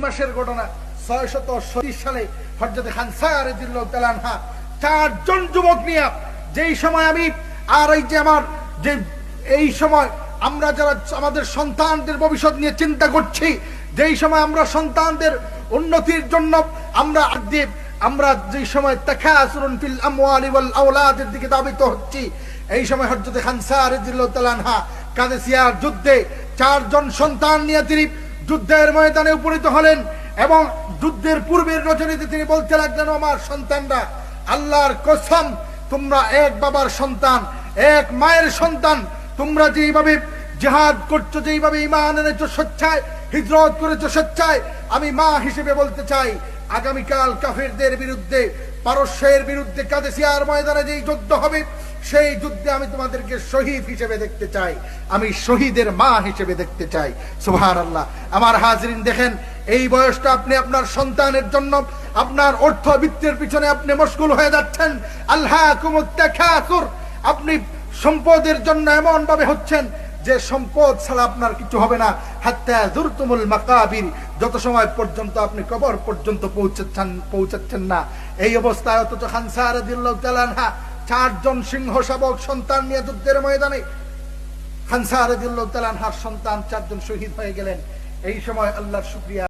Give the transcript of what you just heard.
মাসের ঘটনা। 637 সালে হযরত খানসা রাদিয়াল্লাহু তাআলা আনহা 4 জন যুবক নিয়ে, যেই সময় আমি আর এই যে আমার যে এই সময় আমরা যারা আমাদের সন্তানদের ভবিষ্যৎ নিয়ে চিন্তা করছি, যেই সময় আমরা সন্তানদের উন্নতির জন্য আমরা যেই সময় তাকাসুরুন ফিল আমওয়ালি ওয়াল আওলাদের দিকে ধাবিত হচ্ছি, এই সময় হযরত খানসা রাদিয়াল্লাহু তাআলা আনহা কাদেসিয়ার যুদ্ধে 4 জন সন্তান নিয়ে তিনি যুদ্ধের ময়দানে উপনীত হলেন। এবং যুদ্ধের পূর্বের রজনীতে তিনি বলতে লাগলেন, আমার সন্তানরা, আল্লাহর কসম, তোমরা এক বাবার সন্তান, এক মায়ের সন্তান, তোমরা যেইভাবে জিহাদ করছো, যেইভাবে ঈমান এনেছো স্বেচ্ছায়, হিজরত করেছো স্বেচ্ছায়, আমি মা হিসেবে বলতে চাই, আগামীকাল কাফেরদের বিরুদ্ধে, পারস্যের বিরুদ্ধে কাদেসিয়ার ময়দানে যেই যুদ্ধ হবে, সেই যুদ্ধে আমি তোমাদেরকে শহীদ হিসেবে দেখতে চাই, আমি শহীদের মা হিসেবে দেখতে চাই। সুবহানাল্লাহ। আমার হাজরিন, দেখেন এই বয়সটা আপনি আপনার সন্তানের জন্য আপনার অর্থবিত্তের পিছনে আপনি মশগুল হয়ে যাচ্ছেন। আলহাকুমুত তাকাসুর, আপনি সম্পদের জন্য এমন ভাবে হচ্ছেন যে সম্পদ ছাড়া আপনার কিছু হবে না। হাত্তা যুরতুমুল মাকাবির, যত সময় পর্যন্ত আপনি কবর পর্যন্ত পৌঁছাচ্ছেন না। এই অবস্থায় অথচ খানসা রাদিয়াল্লাহু তাআলা আনহা 4 জন সিংহ শাবক সন্তান নিয়ে যুদ্ধের ময়দানে, খানসা রাদিয়াল্লাহু তাআলা আনহার সন্তান 4 জন শহীদ হয়ে গেলেন। এই সময় আল্লাহর শুকরিয়া